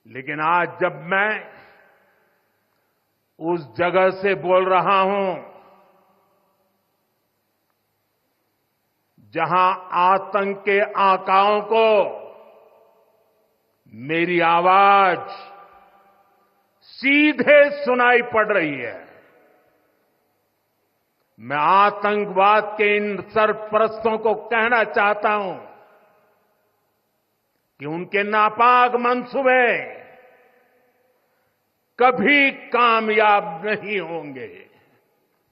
लेकिन आज जब मैं उस जगह से बोल रहा हूं जहां आतंक के आकाओं को मेरी आवाज सीधे सुनाई पड़ रही है, मैं आतंकवाद के इन सरपरस्तों को कहना चाहता हूं कि उनके नापाक मंसूबे कभी कामयाब नहीं होंगे।